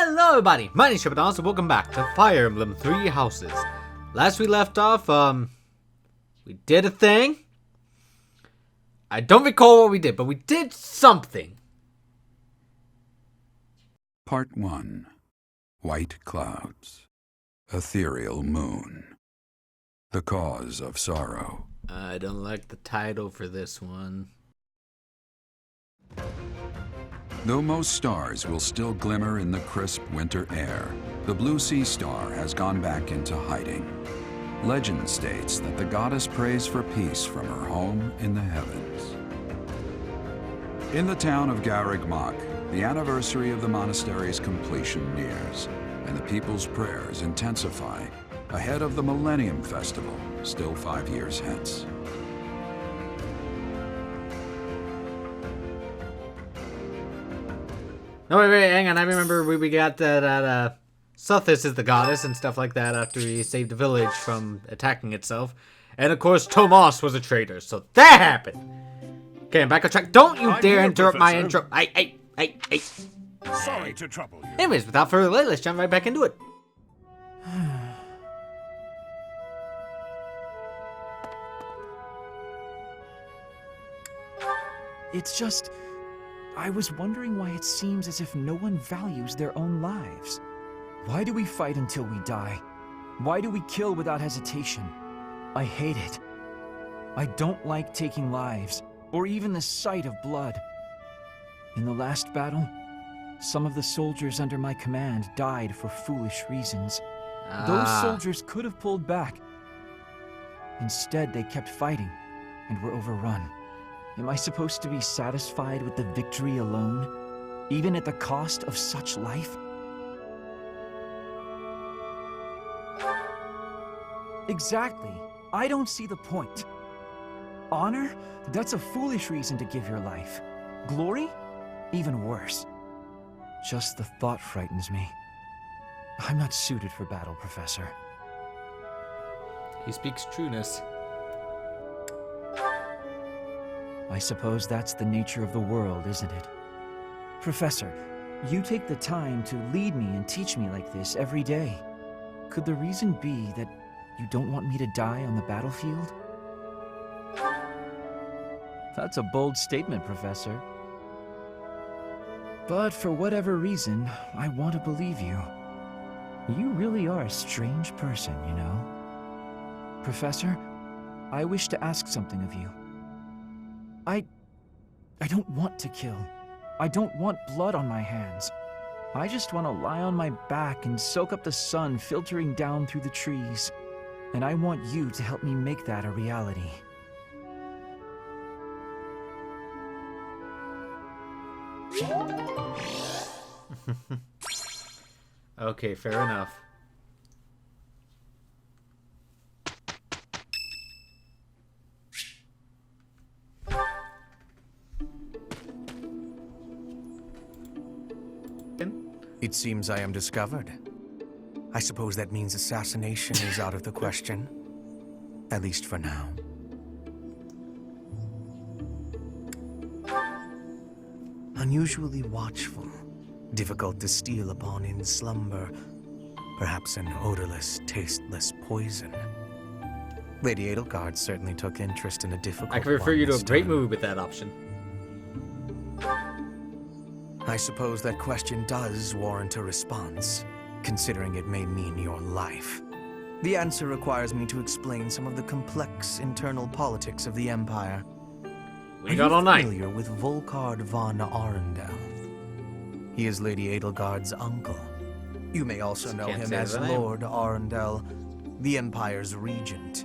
Hello everybody, my name is Trepidanos and welcome back to Fire Emblem 3 Houses. Last we left off, we did a thing. I don't recall what we did, but we did something. Part 1. White Clouds. Ethereal Moon. The Cause of Sorrow. I don't like the title for this one. Though most stars will still glimmer in the crisp winter air, the blue sea star has gone back into hiding. Legend states that the goddess prays for peace from her home in the heavens. In the town of Garreg-Mach, the anniversary of the monastery's completion nears, and the people's prayers intensify ahead of the Millennium Festival, still 5 years hence. No, wait, hang on. I remember we got that Suthis is the goddess and stuff like that after he saved the village from attacking itself. And of course, Tomas was a traitor, so that happened. Okay, I'm back on track. Don't you dare interrupt my intro. Hey. Sorry to trouble you. Anyways, without further delay, let's jump right back into it. It's just, I was wondering why it seems as if no one values their own lives. Why do we fight until we die? Why do we kill without hesitation? I hate it. I don't like taking lives, or even the sight of blood. In the last battle, some of the soldiers under my command died for foolish reasons. Those soldiers could have pulled back. Instead, they kept fighting and were overrun. Am I supposed to be satisfied with the victory alone, even at the cost of such life? Exactly. I don't see the point. Honor? That's a foolish reason to give your life. Glory? Even worse. Just the thought frightens me. I'm not suited for battle, Professor. He speaks trueness. I suppose that's the nature of the world, isn't it? Professor, you take the time to lead me and teach me like this every day. Could the reason be that you don't want me to die on the battlefield? That's a bold statement, Professor. But for whatever reason, I want to believe you. You really are a strange person, you know. Professor, I wish to ask something of you. I don't want to kill. I don't want blood on my hands. I just want to lie on my back and soak up the sun filtering down through the trees. And I want you to help me make that a reality. Okay, fair enough. It seems I am discovered. I suppose that means assassination is out of the question. At least for now. Unusually watchful. Difficult to steal upon in slumber. Perhaps an odorless, tasteless poison. Lady Edelgard certainly took interest in a difficult I can refer you to a this great time. movie with that option. I suppose that question does warrant a response, considering it may mean your life. The answer requires me to explain some of the complex internal politics of the Empire. We got all night. Are you familiar with Volkard von Arundel? He is Lady Edelgard's uncle. You may also know Can't him say as the name. Lord Arundel, the Empire's regent.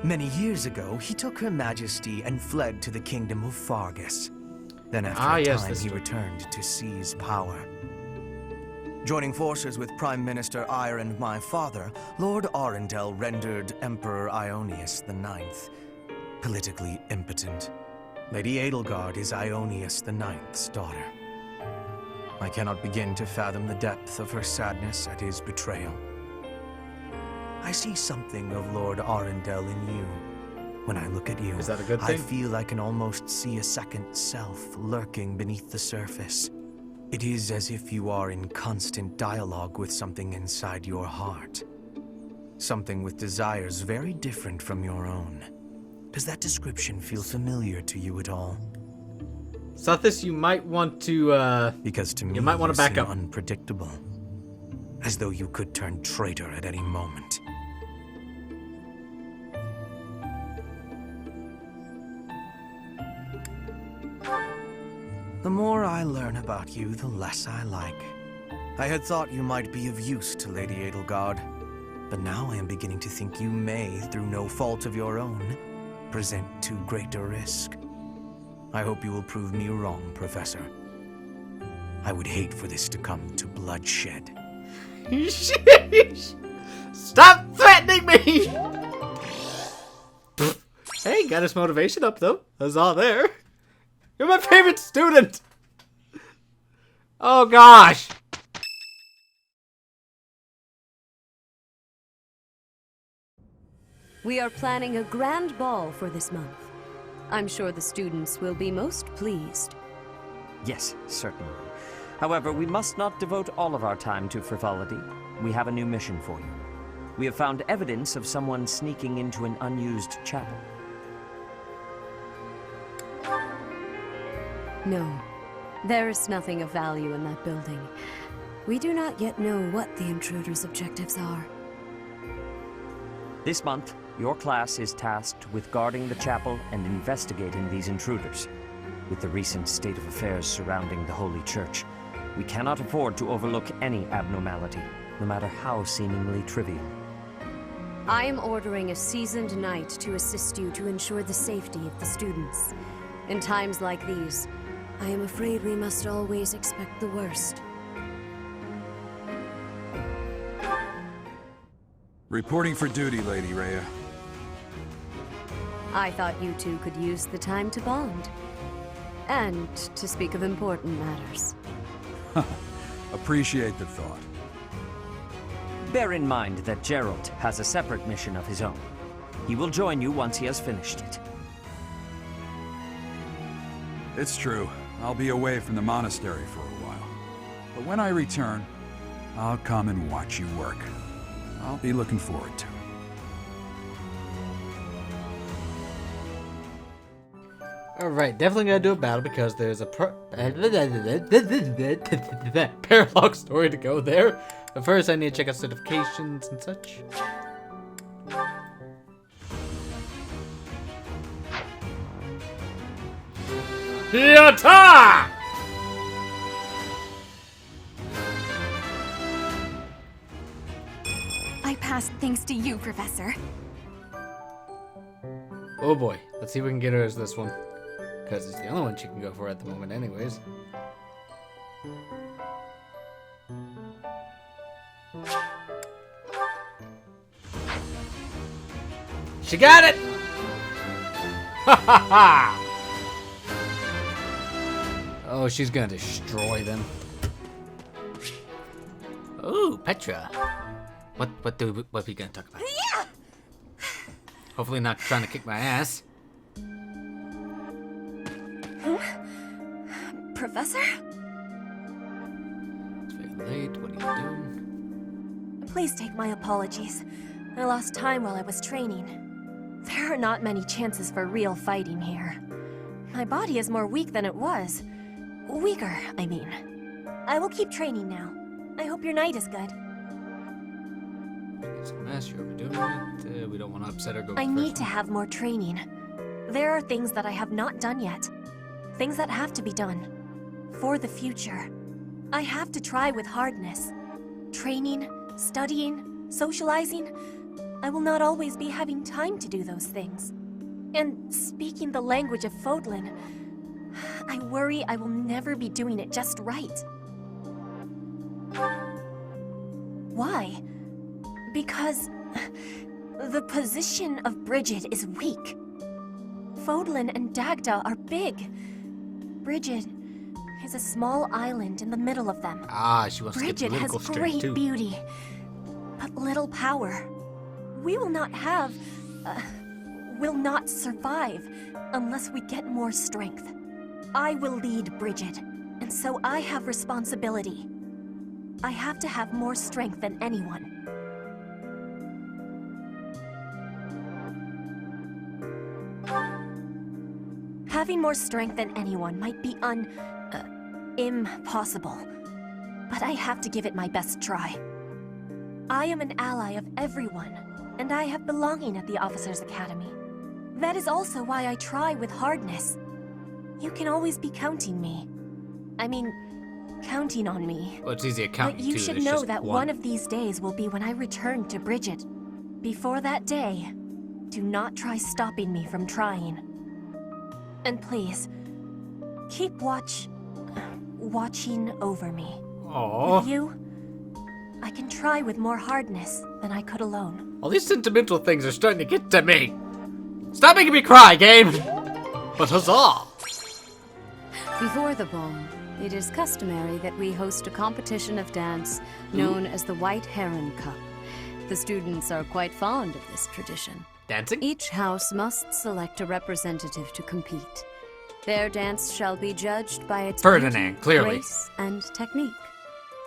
Many years ago, he took Her Majesty and fled to the Kingdom of Fargus. Then after a yes, time, this he one. returned to seize power. Joining forces with Prime Minister Ire and my father, Lord Arundel rendered Emperor Ionius IX politically impotent. Lady Edelgard is Ionius IX's daughter. I cannot begin to fathom the depth of her sadness at his betrayal. I see something of Lord Arundel in you. When I look at you, Is that a good I thing? feel I can almost see a second self lurking beneath the surface. It is as if you are in constant dialogue with something inside your heart. Something with desires very different from your own. Does that description feel familiar to you at all? Sothis, you might want to, Because to me, you might want to back seem up. unpredictable. As though you could turn traitor at any moment. The more I learn about you, the less I like. I had thought you might be of use to Lady Edelgard, but now I am beginning to think you may, through no fault of your own, present too great a risk. I hope you will prove me wrong, Professor. I would hate for this to come to bloodshed. Sheesh. Stop threatening me! Hey, got his motivation up though. That's all there. You're my favorite student! Oh gosh! We are planning a grand ball for this month. I'm sure the students will be most pleased. Yes, certainly. However, we must not devote all of our time to frivolity. We have a new mission for you. We have found evidence of someone sneaking into an unused chapel. No, there is nothing of value in that building. We do not yet know what the intruder's objectives are. This month, your class is tasked with guarding the chapel and investigating these intruders. With the recent state of affairs surrounding the Holy Church, we cannot afford to overlook any abnormality, no matter how seemingly trivial. I am ordering a seasoned knight to assist you to ensure the safety of the students. In times like these, I am afraid we must always expect the worst. Reporting for duty, Lady Rhea. I thought you two could use the time to bond. And to speak of important matters. Appreciate the thought. Bear in mind that Gerald has a separate mission of his own. He will join you once he has finished it. It's true. I'll be away from the monastery for a while. But when I return, I'll come and watch you work. I'll be looking forward to it. Alright, definitely gotta do a battle because there's a paralog story to go there. But first I need to check out certifications and such. Yata! I passed thanks to you, Professor. Oh boy, let's see if we can get her as this one. Because it's the only one she can go for at the moment anyways. She got it! Ha ha ha! Oh, she's gonna destroy them. Ooh, Petra. What we gonna talk about? Yeah! Hopefully not trying to kick my ass. Professor? It's very late. What are you doing? Please take my apologies. I lost time while I was training. There are not many chances for real fighting here. My body is more weak than it was. Weaker, I mean. I will keep training now. I hope your night is good. It's a mess. You're overdoing it. We don't want to upset her. I need to have more training. There are things that I have not done yet. Things that have to be done. For the future. I have to try with hardness. Training, studying, socializing. I will not always be having time to do those things. And speaking the language of Fodlan, I worry I will never be doing it just right. Why? Because the position of Brigid is weak. Fodlan and Dagda are big. Brigid is a small island in the middle of them. Ah, she wants Brigid to get has political straight great too. beauty, but little power. We will not have, will not survive unless we get more strength. I will lead Brigid, And so I have responsibility. I have to have more strength than anyone. Having more strength than anyone might be impossible. But I have to give it my best try. I am an ally of everyone, and I have belonging at the Officers' Academy. That is also why I try with hardness. You can always be counting on me. Well, it's easy accounting, but you too. should There's know just that one of these days will be when I return to Bridget. Before that day, do not try stopping me from trying. And please, keep watching over me. Aww. With you, I can try with more hardness than I could alone. All these sentimental things are starting to get to me. Stop making me cry, game! But huzzah! Before the ball, it is customary that we host a competition of dance known as the White Heron Cup. The students are quite fond of this tradition. Dancing? Each house must select a representative to compete. Their dance shall be judged by its Ferdinand, beauty, clearly. grace, and technique.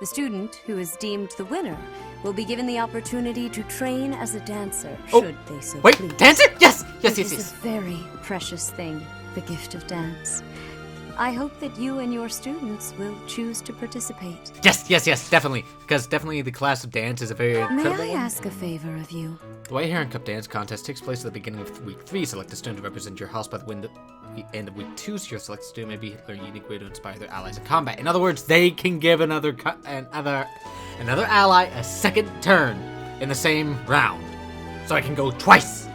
The student who is deemed the winner will be given the opportunity to train as a dancer, should they so Wait, please. dancing? Yes! Yes, It yes, is yes. a very precious thing, the gift of dance. I hope that you and your students will choose to participate. Yes, yes, yes, definitely. Because definitely the class of dance is a very May incredible I one. ask a favor of you? The White Heron Cup Dance Contest takes place at the beginning of week 3. Select a student to represent your house by the end of week 2. So your selected student may be learn a unique way to inspire their allies in combat. In other words, they can give another ally a second turn in the same round. So I can go twice. So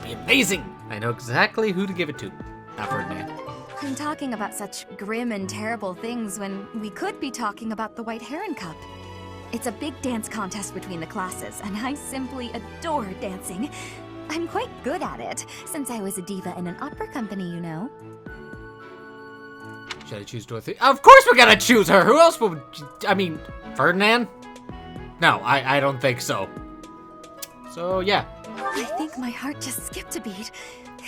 it'll be amazing. I know exactly who to give it to. Not Ferdinand. I'm talking about such grim and terrible things when we could be talking about the White Heron Cup. It's a big dance contest between the classes, and I simply adore dancing. I'm quite good at it, since I was a diva in an opera company, you know. Should I choose Dorothy? Of course we're gonna choose her! Who else would... I mean, Ferdinand? No, I don't think so. So, yeah. I think my heart just skipped a beat.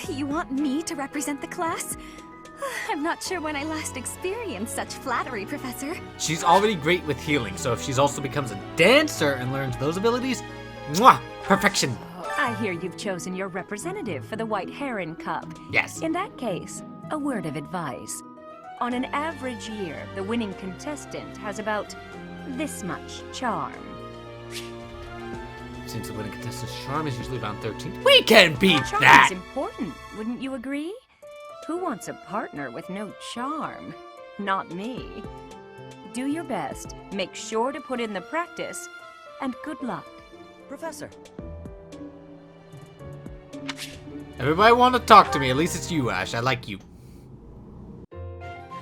You want me to represent the class? I'm not sure when I last experienced such flattery, Professor. She's already great with healing, so if she's also becomes a dancer and learns those abilities, mwah, perfection. I hear you've chosen your representative for the White Heron Cup. Yes. In that case, a word of advice. On an average year, the winning contestant has about this much charm. Since the winning contestant's charm is usually around 13, we can beat Charm that! is important, wouldn't you agree? Who wants a partner with no charm? Not me. Do your best, make sure to put in the practice, and good luck. Professor. Everybody want to talk to me, at least it's you, Ash. I like you.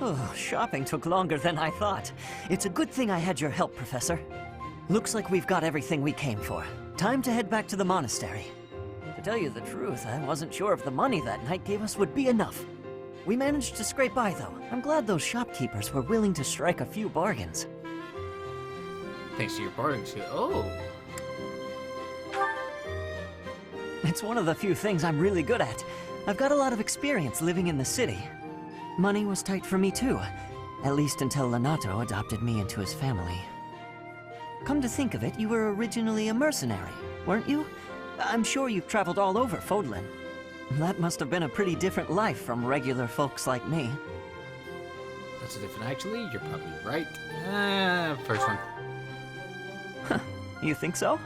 Oh, shopping took longer than I thought. It's a good thing I had your help, Professor. Looks like we've got everything we came for. Time to head back to the monastery. To tell you the truth, I wasn't sure if the money that night gave us would be enough. We managed to scrape by, though. I'm glad those shopkeepers were willing to strike a few bargains. Thanks to your bartering skill. Oh. It's one of the few things I'm really good at. I've got a lot of experience living in the city. Money was tight for me, too. At least until Lenato adopted me into his family. Come to think of it, you were originally a mercenary, weren't you? I'm sure you've traveled all over Fodlan. That must have been a pretty different life from regular folks like me. That's a different, actually. You're probably right. First one. You think so?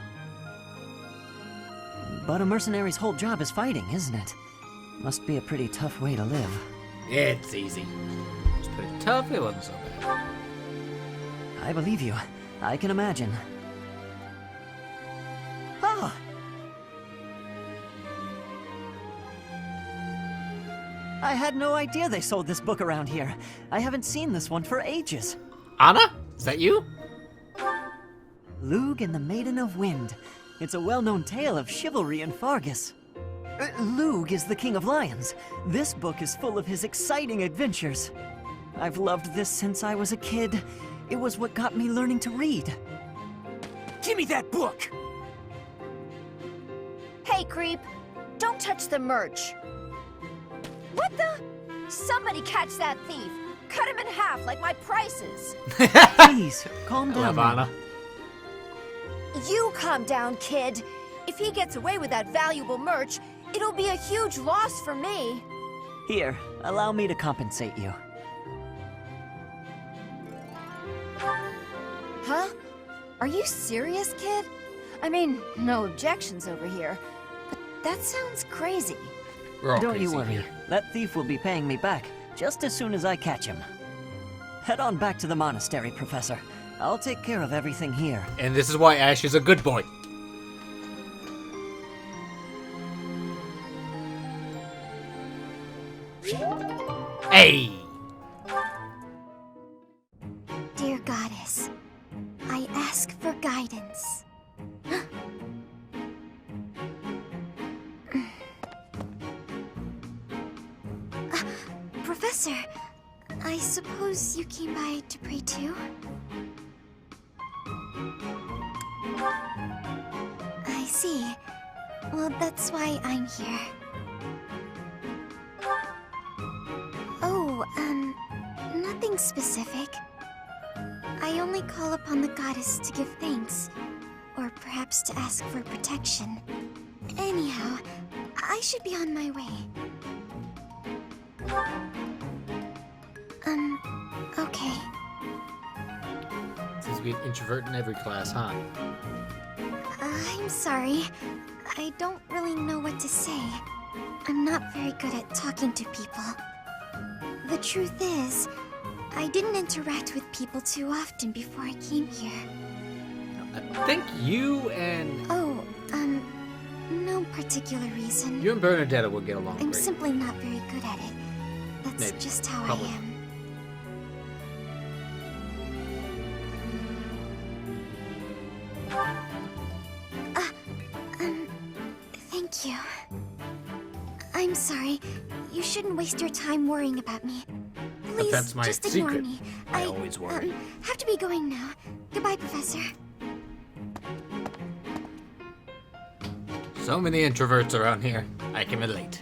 But a mercenary's whole job is fighting, isn't it? Must be a pretty tough way to live. It's easy. It was pretty tough, it wasn't so bad. I believe you. I can imagine. Ah! I had no idea they sold this book around here. I haven't seen this one for ages. Anna? Is that you? Lug and the Maiden of Wind. It's a well-known tale of chivalry in Fargus. Lug is the King of Lions. This book is full of his exciting adventures. I've loved this since I was a kid. It was what got me learning to read. Give me that book! Hey, creep! Don't touch the merch! What the? Somebody catch that thief! Cut him in half like my prices. Please, calm down. Lavana. You calm down, kid. If he gets away with that valuable merch, it'll be a huge loss for me. Here, allow me to compensate you. Huh? Are you serious, kid? I mean, no objections over here. But that sounds crazy. We're all Don't you crazy worry. here. That thief will be paying me back just as soon as I catch him. Head on back to the monastery, Professor. I'll take care of everything here. And this is why Ash is a good boy. Hey! Dear Goddess, I ask for guidance. Professor, I suppose you came by to pray too? I see. Well, that's why I'm here. Oh, nothing specific. I only call upon the goddess to give thanks, or perhaps to ask for protection. Anyhow, I should be on my way. Okay. Seems to be an introvert in every class, huh? I'm sorry. I don't really know what to say. I'm not very good at talking to people. The truth is, I didn't interact with people too often before I came here. I think you and... Oh, no particular reason. You and Bernadetta will get along I'm great. simply not very good at it. That's Maybe. just how Probably. I am. Thank you. I'm sorry. You shouldn't waste your time worrying about me. Please, that's my just ignore secret. me. I always worry. Have to be going now. Goodbye, Professor. So many introverts around here. I can relate.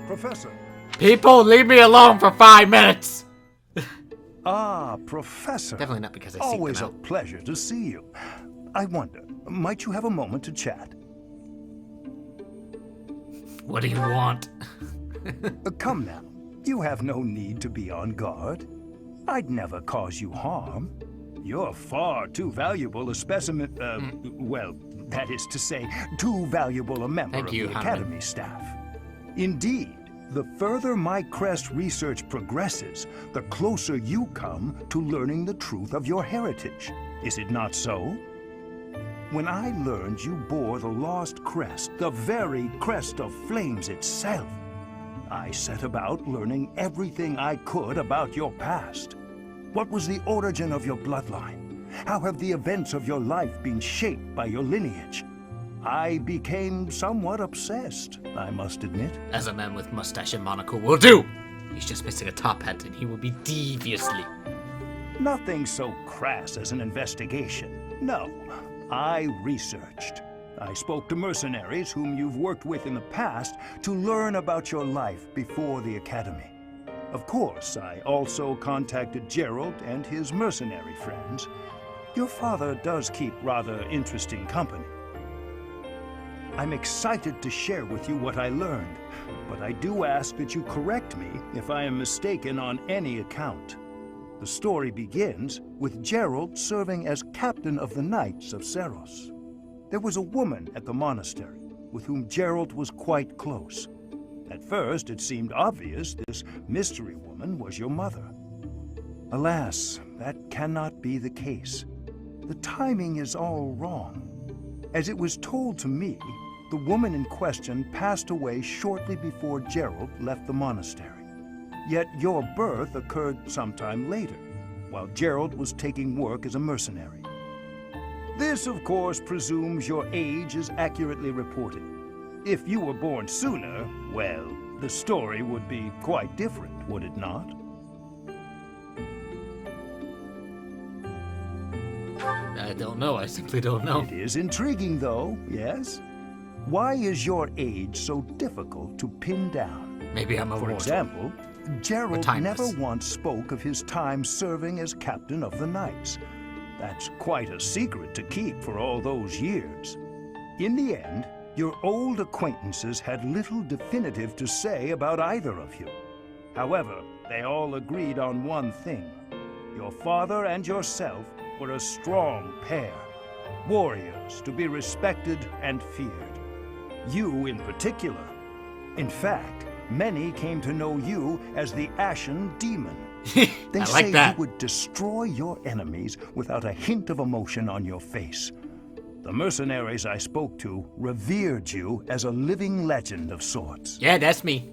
Professor. People, leave me alone for 5 minutes! Ah, Professor. Definitely not because I seek Always them a out. pleasure to see you. I wonder, might you have a moment to chat? What do you want? Come now. You have no need to be on guard. I'd never cause you harm. You're far too valuable a specimen, well, that is to say, too valuable a member Thank of you, the Harmon. Academy staff. Indeed, the further my crest research progresses, the closer you come to learning the truth of your heritage. Is it not so? When I learned you bore the lost crest, the very crest of flames itself, I set about learning everything I could about your past. What was the origin of your bloodline? How have the events of your life been shaped by your lineage? I became somewhat obsessed, I must admit. As a man with mustache and monocle will do! He's just missing a top hat and he will be deviously. Nothing so crass as an investigation. No, I researched. I spoke to mercenaries whom you've worked with in the past to learn about your life before the Academy. Of course, I also contacted Gerald and his mercenary friends. Your father does keep rather interesting company. I'm excited to share with you what I learned, but I do ask that you correct me if I am mistaken on any account. The story begins with Gerald serving as captain of the Knights of Seros. There was a woman at the monastery with whom Gerald was quite close. At first, it seemed obvious this mystery woman was your mother. Alas, that cannot be the case. The timing is all wrong. As it was told to me, the woman in question passed away shortly before Gerald left the monastery. Yet your birth occurred sometime later, while Gerald was taking work as a mercenary. This, of course, presumes your age is accurately reported. If you were born sooner, well, the story would be quite different, would it not? I don't know. I simply don't know. It is intriguing, though, yes? Why is your age so difficult to pin down? Maybe I'm a For mortal. example, Gerald timeless. never once spoke of his time serving as captain of the Knights. That's quite a secret to keep for all those years. In the end, your old acquaintances had little definitive to say about either of you. However, they all agreed on one thing. Your father and yourself were a strong pair, warriors to be respected and feared. You in particular. In fact, many came to know you as the Ashen Demon. They I say like that. you would destroy your enemies without a hint of emotion on your face. The mercenaries I spoke to revered you as a living legend of sorts. Yeah, that's me.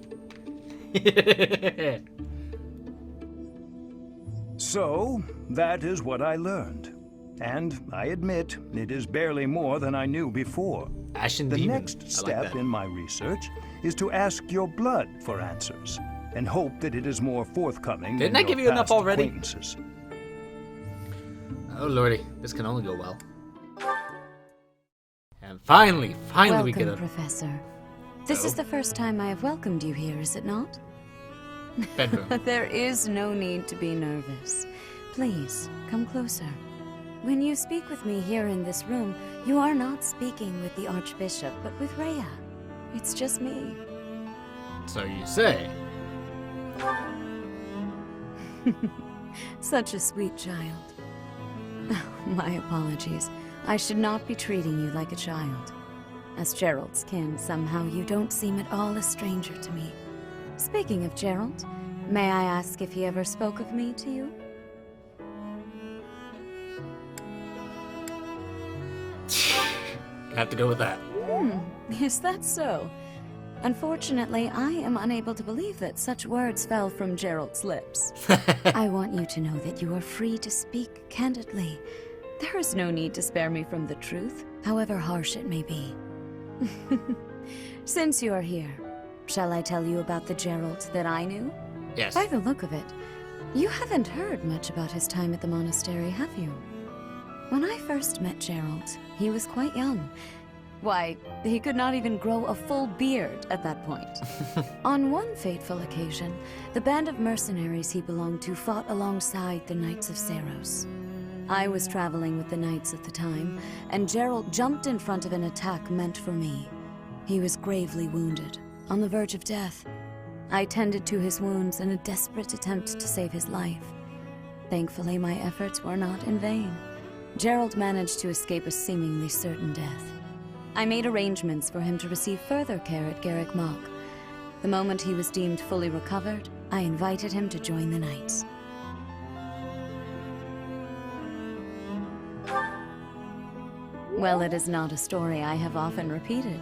So, that is what I learned. And I admit, it is barely more than I knew before. Ashen The Demon. next I like step that. in my research is to ask your blood for answers, and hope that it is more forthcoming Didn't than I give your you enough past already? acquaintances. Oh lordy, this can only go well. And finally Welcome, we get a Professor. This is the first time I have welcomed you here, is it not? bedroom. There is no need to be nervous. Please, come closer. When you speak with me here in this room, you are not speaking with the Archbishop, but with Rhea. It's just me. So you say. Such a sweet child. My apologies. I should not be treating you like a child. As Gerald's kin, somehow you don't seem at all a stranger to me. Speaking of Gerald, may I ask if he ever spoke of me to you? Have to go with that. Is that so? Unfortunately, I am unable to believe that such words fell from Gerald's lips. I want you to know that you are free to speak candidly. There is no need to spare me from the truth, however harsh it may be. Since you are here, shall I tell you about the Gerald that I knew? Yes. By the look of it, you haven't heard much about his time at the monastery, have you? When I first met Gerald, he was quite young. Why, he could not even grow a full beard at that point. On one fateful occasion, the band of mercenaries he belonged to fought alongside the Knights of Seros. I was traveling with the Knights at the time, and Gerald jumped in front of an attack meant for me. He was gravely wounded, on the verge of death. I tended to his wounds in a desperate attempt to save his life. Thankfully, my efforts were not in vain. Gerald managed to escape a seemingly certain death. I made arrangements for him to receive further care at Garrick Mach. The moment he was deemed fully recovered, I invited him to join the Knights. Well, it is not a story I have often repeated.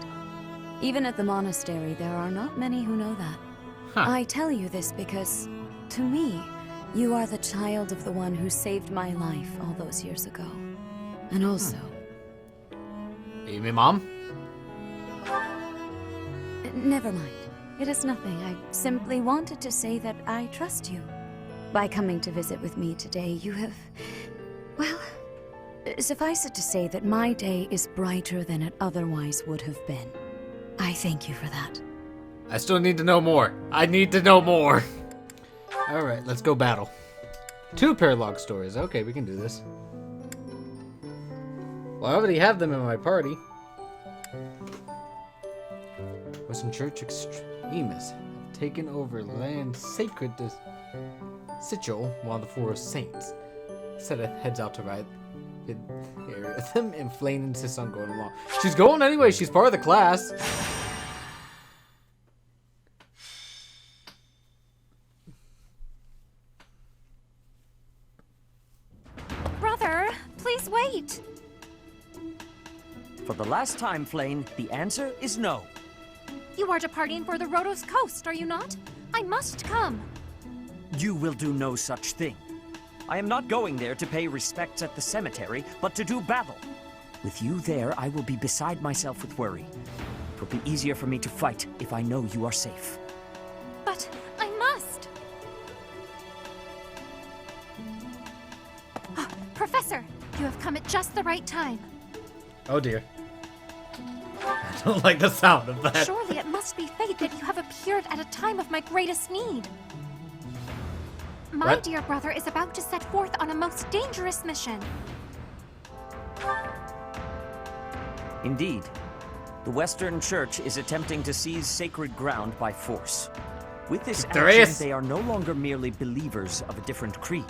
Even at the monastery, there are not many who know that. Huh. I tell you this because, to me, you are the child of the one who saved my life all those years ago. And also... You mean Mom? Never mind. It is nothing. I simply wanted to say that I trust you. By coming to visit with me today, you have... Well, suffice it to say that my day is brighter than it otherwise would have been. I thank you for that. I still need to know more. I need to know more. Alright, let's go battle. 2 paralog stories. Okay, we can do this. Well, I already have them in my party. Western Church extremists have taken over land sacred to Sigil, one of the 4 saints. Seth heads out to ride them, and Flame insists on going along. She's going anyway, she's part of the class. Brother, please wait. For the last time, Flame, the answer is no. You are departing for the Rhodos coast, are you not? I must come. You will do no such thing. I am not going there to pay respects at the cemetery, but to do battle. With you there, I will be beside myself with worry. It will be easier for me to fight if I know you are safe. But I must. Ah, Professor, you have come at just the right time. Oh dear. I don't like the sound of that. Surely it must be fate that you have appeared at a time of my greatest need. My What? dear brother is about to set forth on a most dangerous mission. Indeed. The Western Church is attempting to seize sacred ground by force. With this There action, is. they are no longer merely believers of a different creed.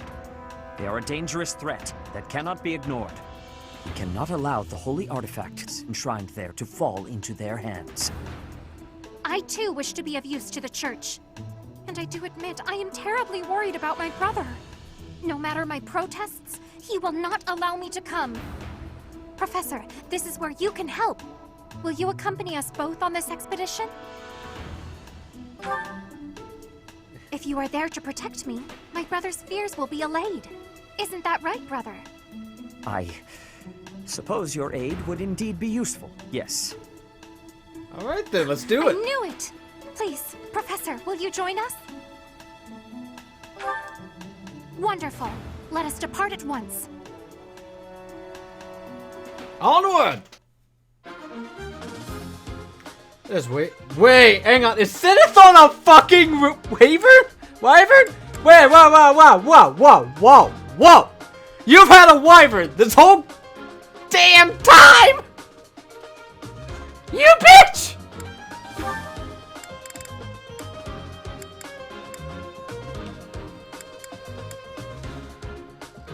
They are a dangerous threat that cannot be ignored. We cannot allow the holy artifacts enshrined there to fall into their hands. I too wish to be of use to the church. And I do admit I am terribly worried about my brother. No matter my protests, he will not allow me to come. Professor, this is where you can help. Will you accompany us both on this expedition? If you are there to protect me, my brother's fears will be allayed. Isn't that right, brother? I suppose your aid would indeed be useful, yes. Alright then, let's do I it. knew it! Please, Professor, will you join us? Wonderful. Let us depart at once. Onward! Wait, hang on. Is Zenith on a fucking wyvern? Wait, whoa. You've had a wyvern this whole damn time! You bitch!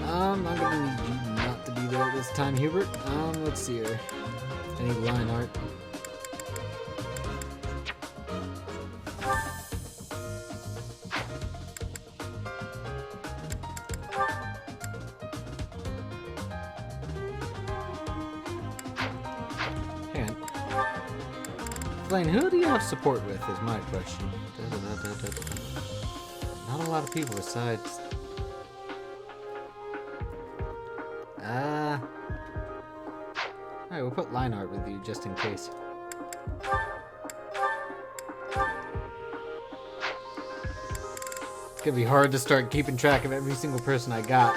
I'm gonna need you not to be there this time, Hubert. Let's see here. I need line art. Hang on. Blaine, who do you have support with is my question. Not a lot of people besides... Alright, we'll put line art with you just in case. It's gonna be hard to start keeping track of every single person I got.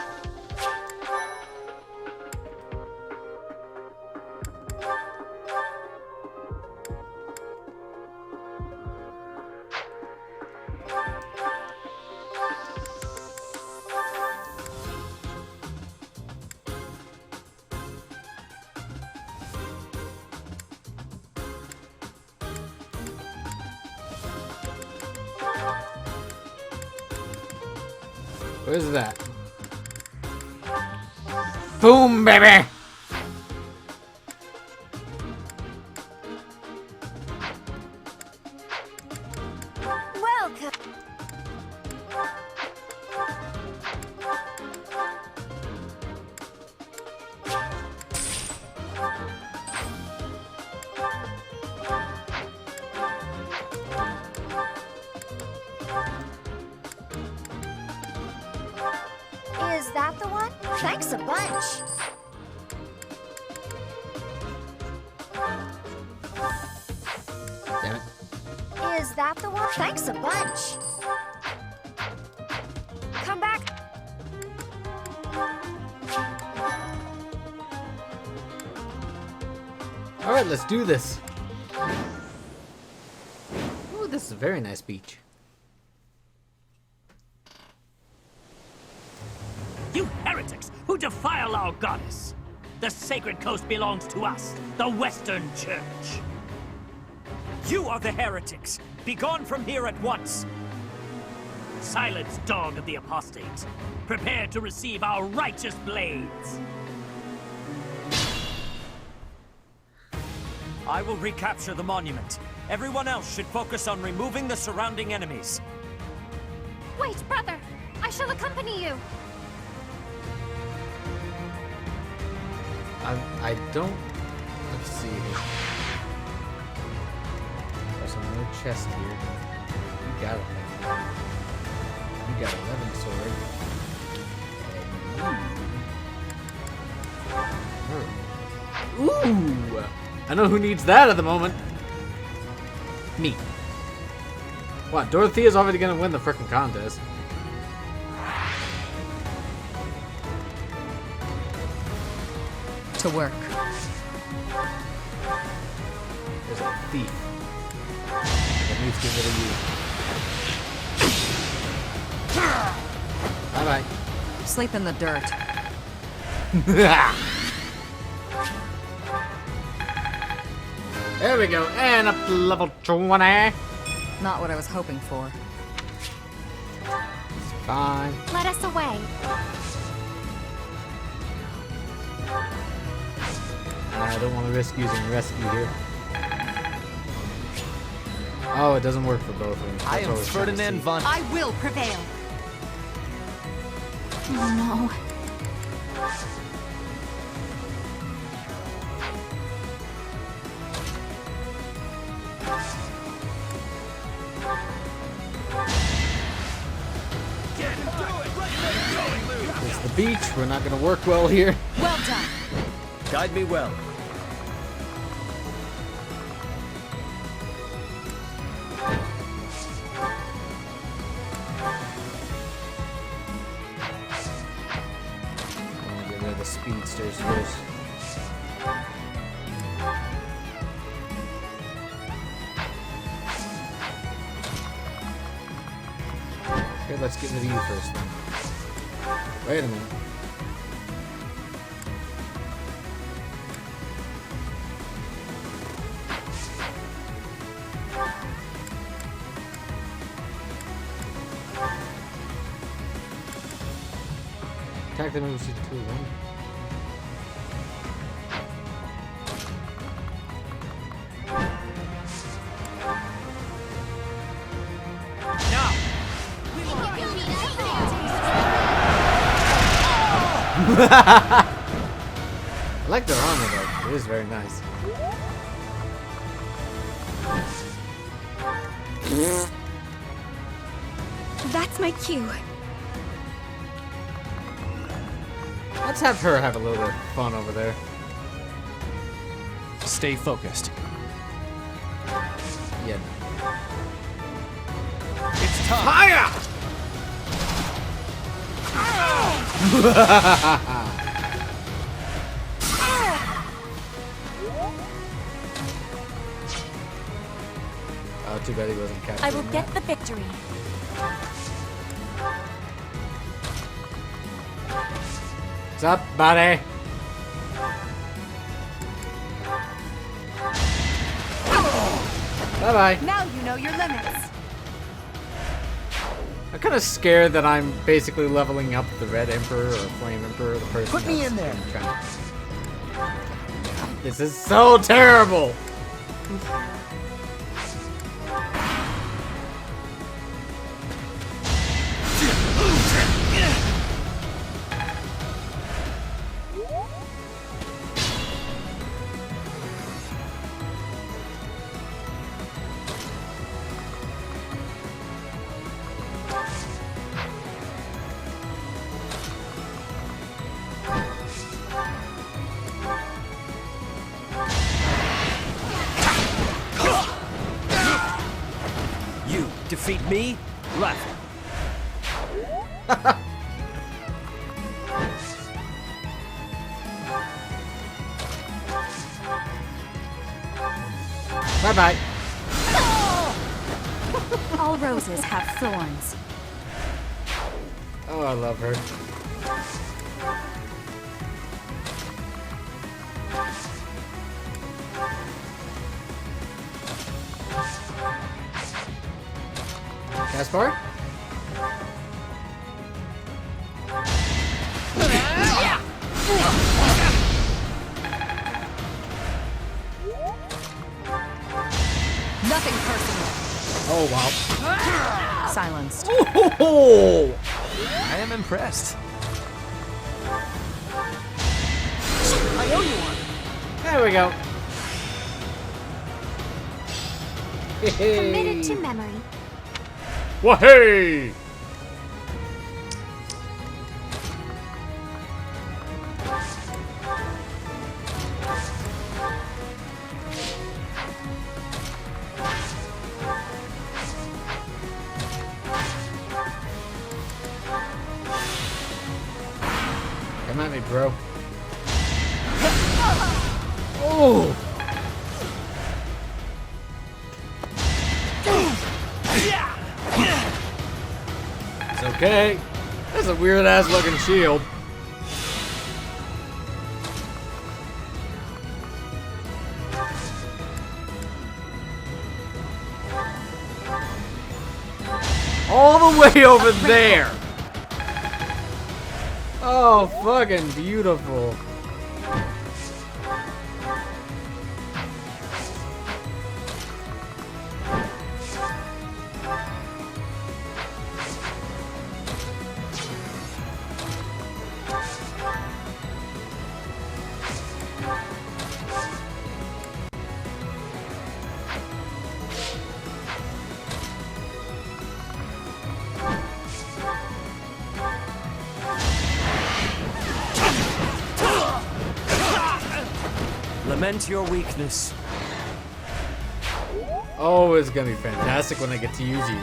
Where's that? Boom, baby! Welcome. Is that the one? Thanks a bunch. Damn it. Is that the one? Thanks a bunch. Come back. Alright, let's do this. Ooh, this is a very nice beach. You heretics who defile our goddess! The sacred coast belongs to us, the Western Church. You are the heretics! Begone from here at once! Silence, dog of the apostates. Prepare to receive our righteous blades. I will recapture the monument. Everyone else should focus on removing the surrounding enemies. Wait, brother! I shall accompany you! I don't... Let's see here. There's another chest here. You got it. You got 11 sword. And you... Ooh! I know who needs that at the moment. Me. What, Dorothea's already gonna win the frickin' contest. To work. There's a thief. That needs to get rid of you. Bye-bye. Sleep in the dirt. There we go. And up to level 20. Not what I was hoping for. Fine. Let us away. I don't want to risk using rescue here. Oh, it doesn't work for both of them. I am Ferdinand von... I will prevail. Oh no. It's the beach. We're not going to work well here. Well done. Guide me well. I'll get rid of the speedsters first. Okay, let's get rid of you first then. Wait a minute. Attack the moves to 2-1. I like their armor though. It is very nice. That's my cue. Let's have her have a little bit of fun over there. Stay focused. Yeah. It's time. Fire! Oh, too bad he wasn't captured. I will get the victory. What's up, buddy? Bye-bye. Now you know your limits. I'm kind of scared that I'm basically leveling up the Red Emperor or Flame Emperor, the person. Put me that's in there. trying to- This is so terrible. You defeat me? Left. Bye-bye. All roses have thorns. Oh, I love her. Caspar? Nothing personal. Oh, wow. Silenced. Oh! I am impressed. I owe you one. There we go. Committed to memory. Wahey! Come at me, bro. Oh! It's okay. It's That's a weird ass looking shield. All the way over there. Oh, fucking beautiful. Lament your weakness. Oh, it's gonna be fantastic when I get to use you.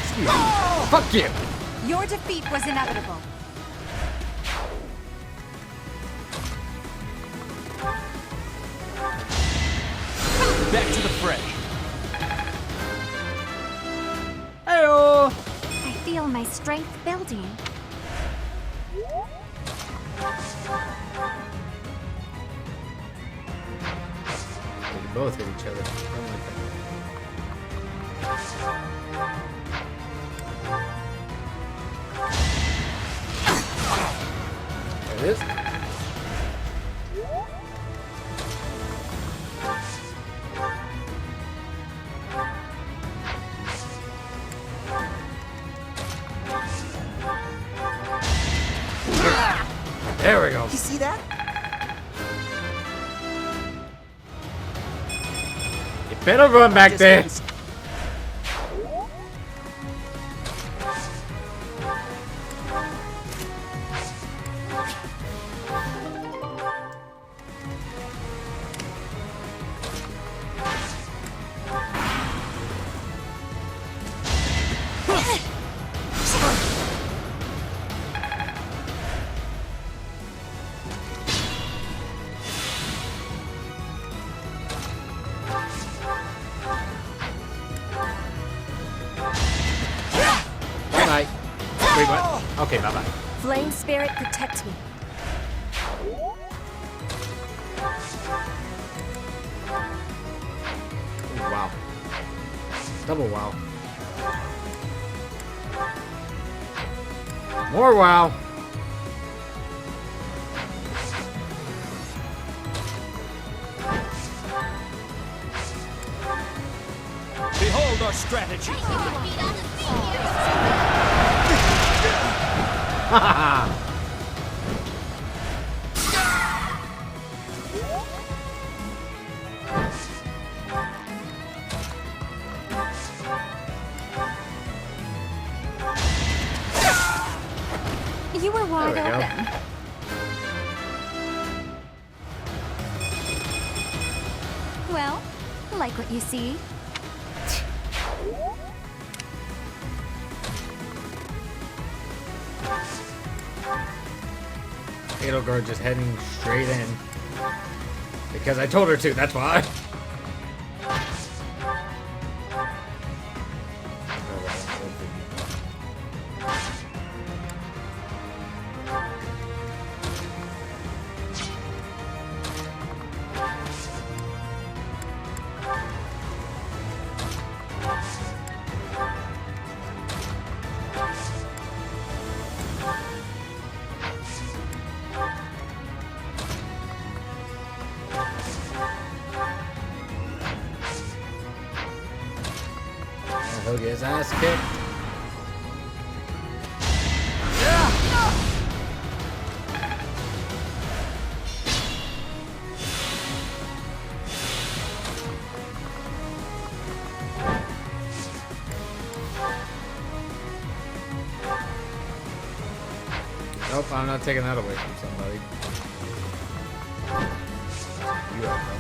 Excuse me. Fuck you! Your defeat was inevitable. Back to the fray. Heyo! I feel my strength building. They can both hit each other. I don't like that. There it is. There we go. You see that? You better run back there. Bye. Wait, what? Okay, bye-bye. Flame Spirit, protect me. Ooh, wow. Double wow. More wow. Behold our strategy. You were wide There we go. open. Well, like what you see? Edelgard just heading straight in. Because I told her to, that's why. He'll get his ass kicked. Nope, I'm not taking that away from somebody. You are, bro.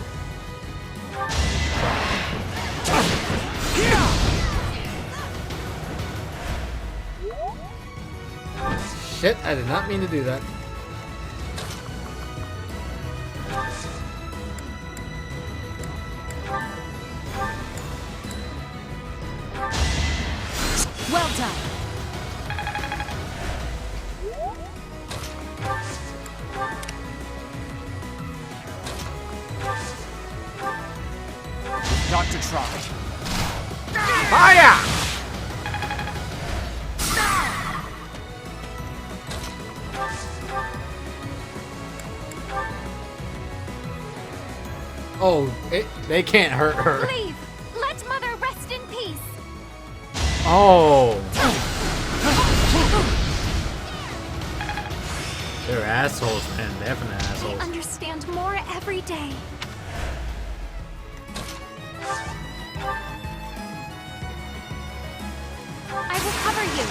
Shit, I did not mean to do that. to try. Fire! Oh, they can't hurt her. Leave! Let Mother rest in peace! Oh. They're assholes, man. Definite I assholes. understand more every day. I will cover you.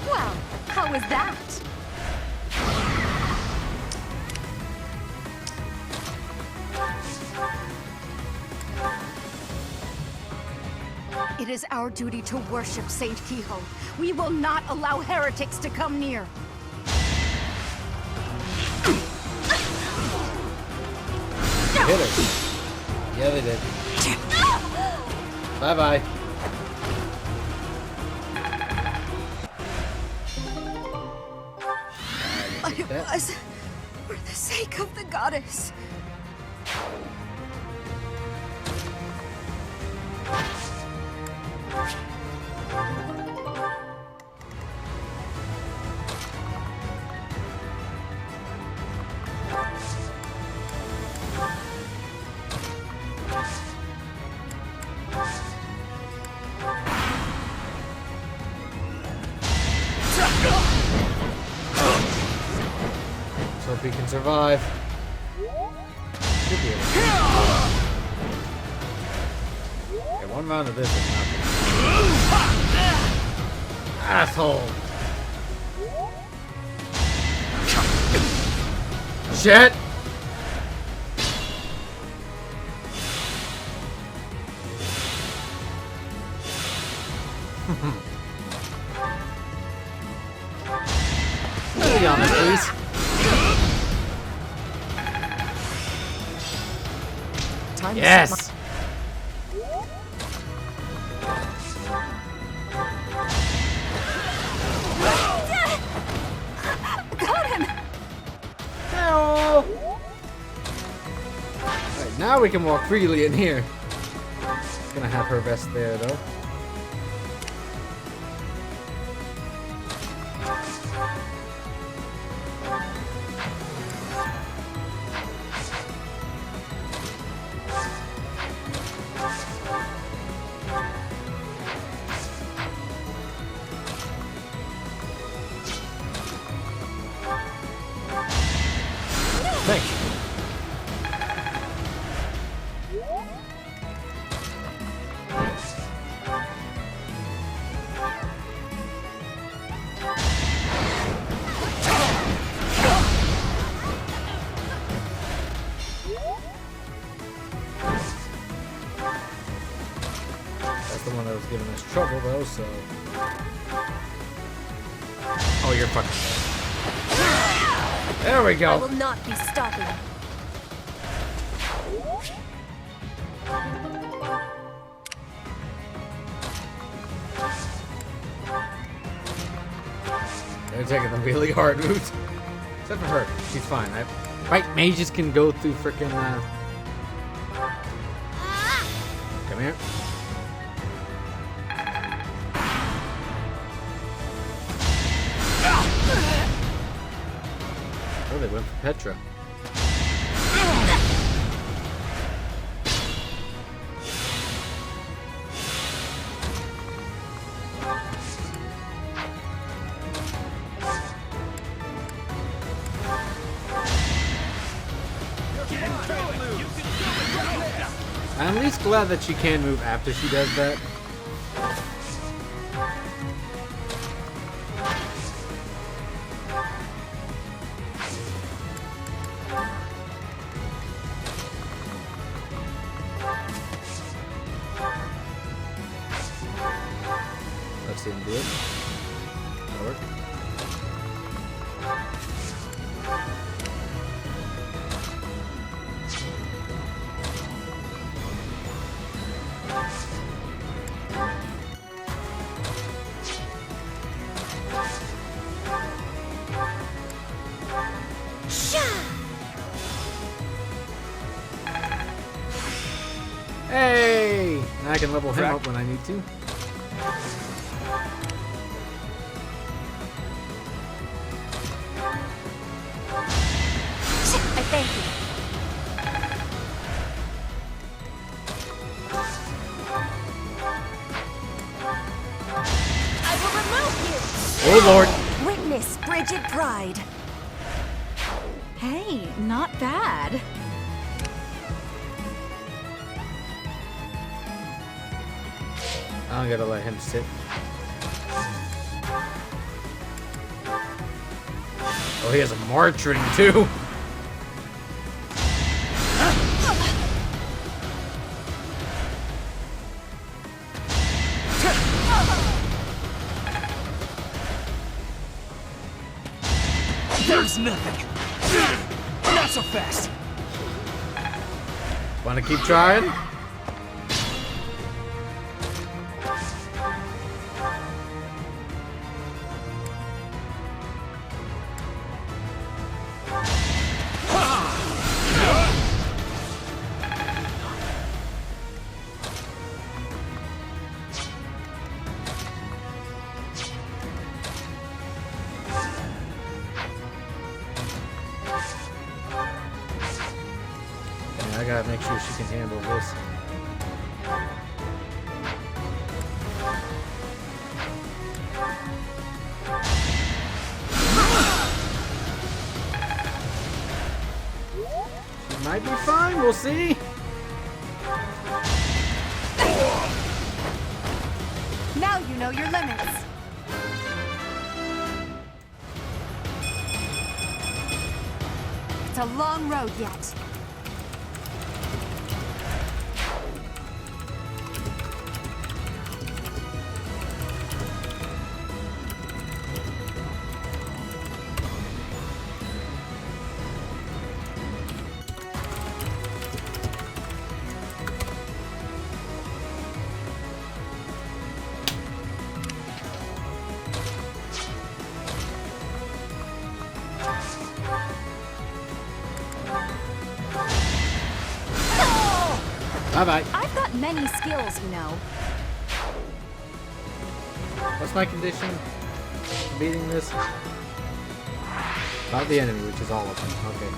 Well, how was that? It is our duty to worship Saint Kehoe. We will not allow heretics to come near. Hit her. Yeah, they did. Bye-bye. It was for the sake of the goddess. Let's hope he can survive. Should be able to. Okay, one round of this is nothing. Asshole. Shit. Be honest, please. Yes. Got him! Alright, now we can walk freely in here. Gonna have her rest there though. Thank you. That's the one that was giving us trouble though, so... Oh, you're fucking dead. There we go. I will not be stopping. They're taking the really hard route. Except for her. She's fine. Right, mages can go through frickin' Come here. Oh, they went for Petra. I'm at least glad that she can move after she does that. Let's see him do it. That'll work. Hey! Now I can level him up when I need to. I thank you. I will remove you! Oh lord! Witness Bridget Pride. Hey, not bad. I'm gonna let him sit. Oh, he has a march ring too. There's nothing. Not so fast. Wanna keep trying? I gotta make sure she can handle this. She might be fine, we'll see. Now you know your limits. It's a long road yet. Bye-bye. I've got many skills, you know. What's my condition? Beating this? About the enemy, which is all of them. Okay.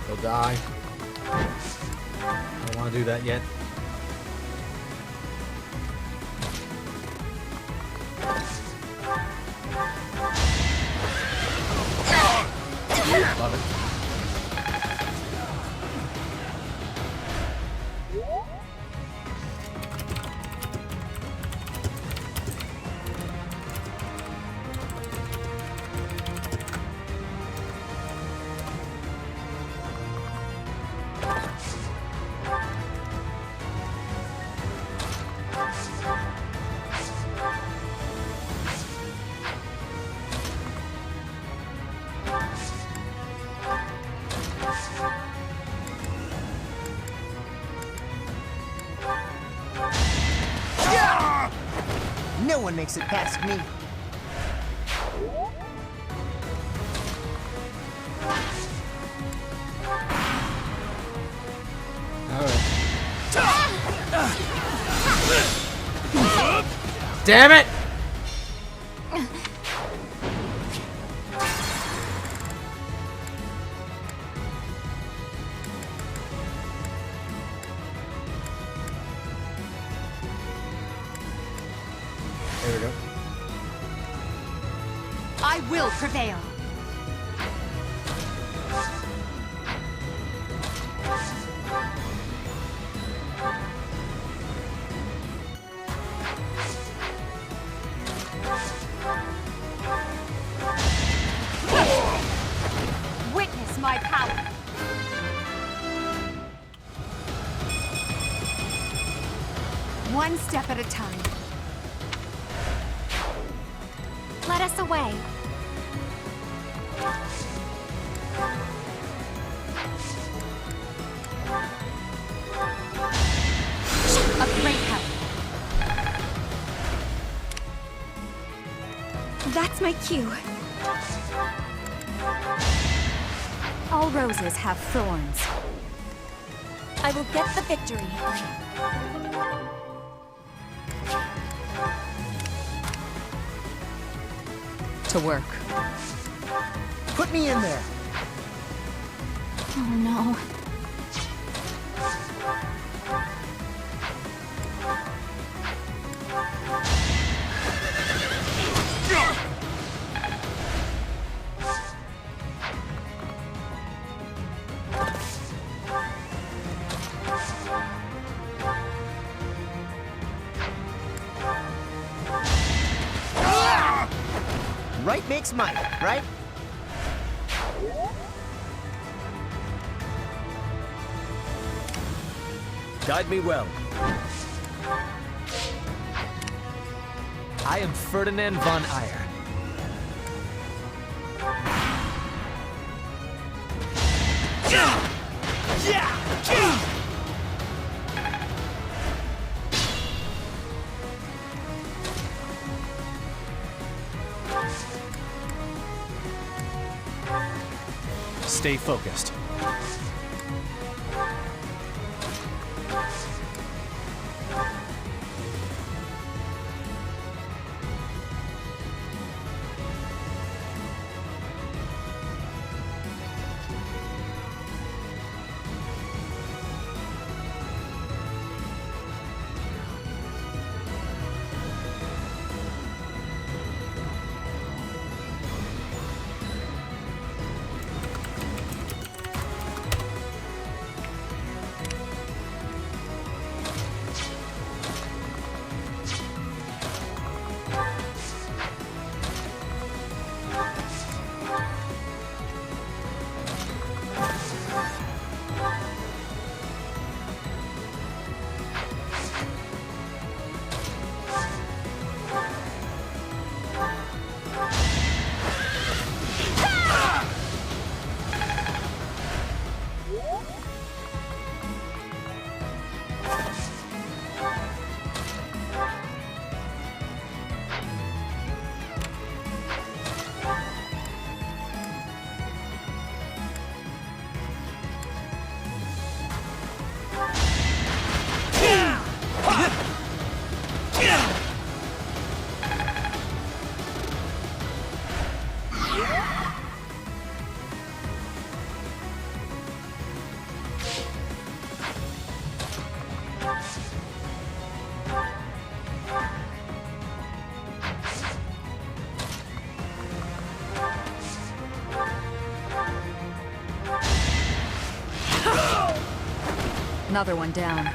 They'll die. I don't want to do that yet. Love it. No one makes it past me. Damn it! There we go. I will prevail. Witness my power. One step at a time. Let us away. That's my cue. All roses have thorns. I will get the victory. To work. Put me in there. Oh no. Right makes might, right? Guide me well. I am Ferdinand von Eyre. Stay focused. Another one down.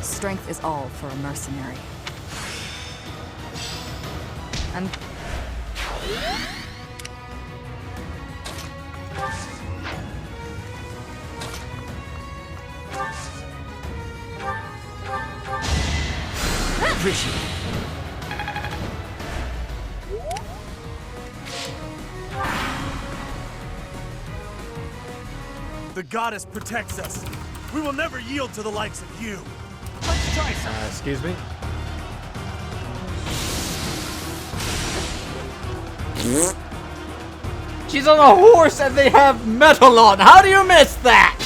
Strength is all for a mercenary. I'm... Appreciate it. The goddess protects us. We will never yield to the likes of you. Let's try some. Excuse me? She's on a horse and they have metal on. How do you miss that?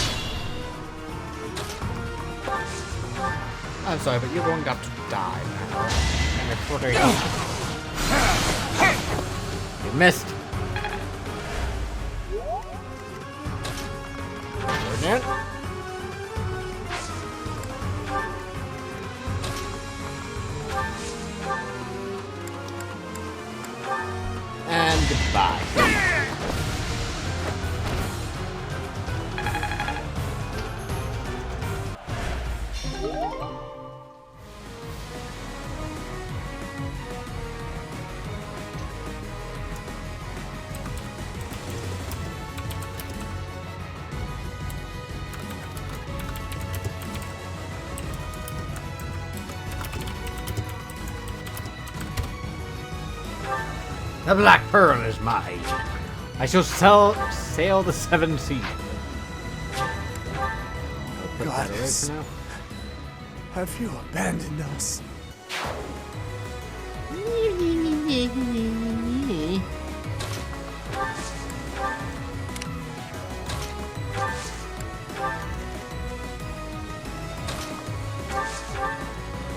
I'm sorry, but you're going up to die now. And it's what are you? You missed. Again. And goodbye. The Black Pearl is mine. I shall sail the seven seas. I'll put that away for now. Have you abandoned us? Okay,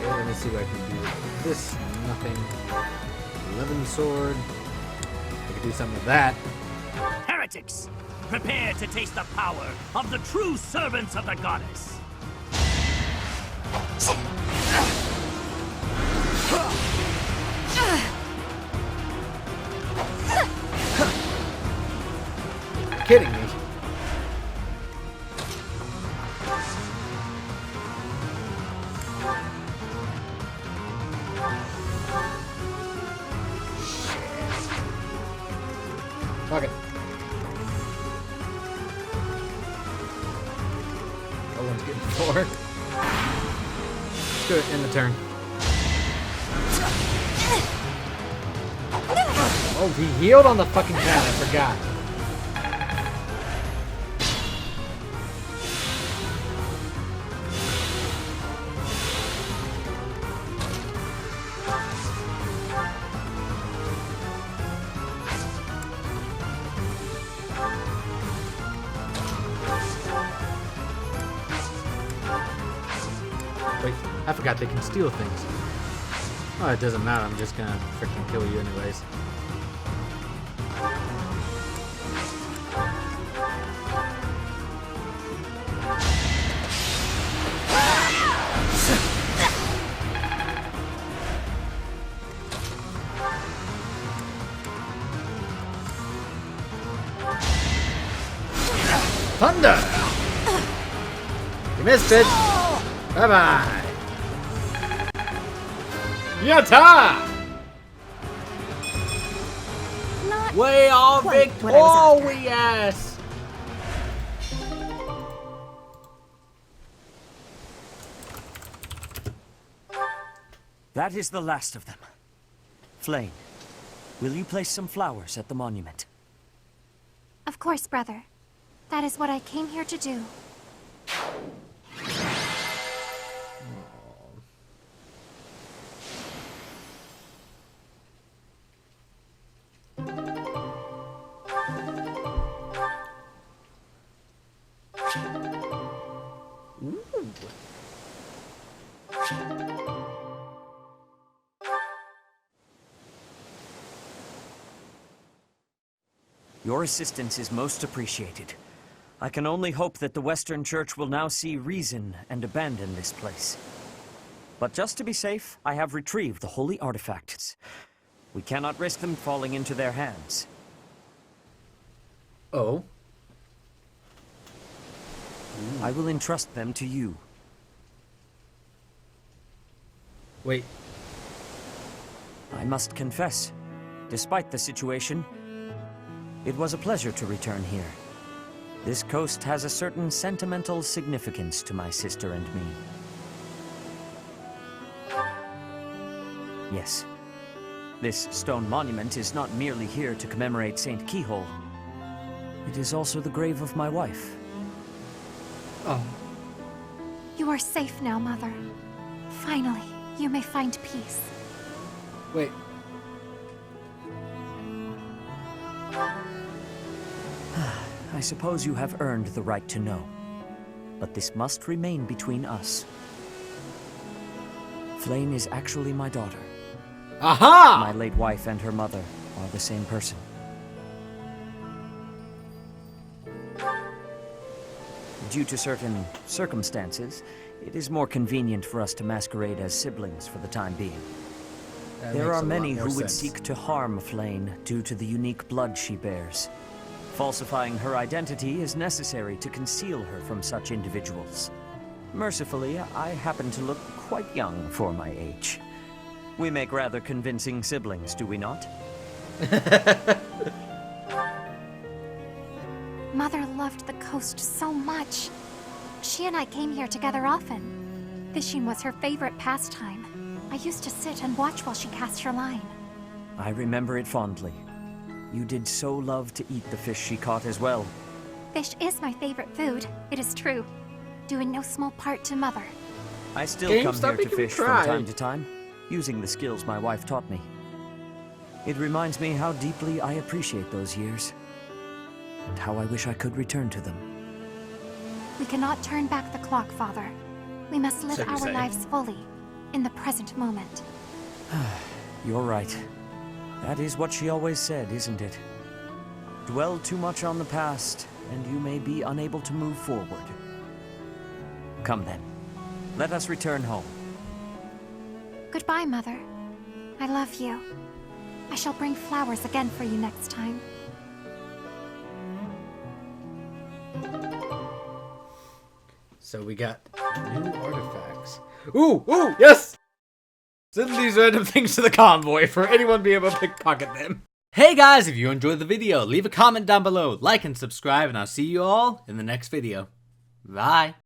let me see what I can do with this. Nothing. 11 sword. I could do something with that. Heretics! Prepare to taste the power of the true servants of the goddess! You're kidding me. Fuck it. No one's getting forward. Let's do it in the turn. Oh, he healed on the fucking pad, I forgot. Wait, I forgot they can steal things. Oh, it doesn't matter, I'm just gonna freaking kill you anyways. Thunder! You missed it! Bye-bye! Yatta! Not We are quite what I was after. victorious! That is the last of them. Flame, will you place some flowers at the monument? Of course, brother. That is what I came here to do. Your assistance is most appreciated. I can only hope that the Western Church will now see reason and abandon this place. But just to be safe, I have retrieved the holy artifacts. We cannot risk them falling into their hands. Oh? I will entrust them to you. Wait. I must confess, despite the situation, it was a pleasure to return here. This coast has a certain sentimental significance to my sister and me. Yes, this stone monument is not merely here to commemorate Saint Keyhole. It is also the grave of my wife. Oh. You are safe now, Mother. Finally, you may find peace. Wait. I suppose you have earned the right to know. But this must remain between us. Flame is actually my daughter. Aha! My late wife and her mother are the same person. Due to certain circumstances, it is more convenient for us to masquerade as siblings for the time being. There are many who would seek to harm Flame due to the unique blood she bears. Falsifying her identity is necessary to conceal her from such individuals. Mercifully, I happen to look quite young for my age. We make rather convincing siblings, do we not? Mother loved the coast so much. She and I came here together often. Fishing was her favorite pastime. I used to sit and watch while she cast her line. I remember it fondly. You did so love to eat the fish she caught as well. Fish is my favorite food, it is true. Due in no small part to Mother. I still Game, come stop here to making me fish from cry. time to time, using the skills my wife taught me. It reminds me how deeply I appreciate those years, and how I wish I could return to them. We cannot turn back the clock, Father. We must live So you our say. lives fully, in the present moment. You're right. That is what she always said, isn't it? Dwell too much on the past, and you may be unable to move forward. Come then. Let us return home. Goodbye, Mother. I love you. I shall bring flowers again for you next time. So we got new artifacts. Ooh, yes! Send these random things to the convoy for anyone to be able to pickpocket them. Hey guys, if you enjoyed the video, leave a comment down below, like and subscribe, and I'll see you all in the next video. Bye.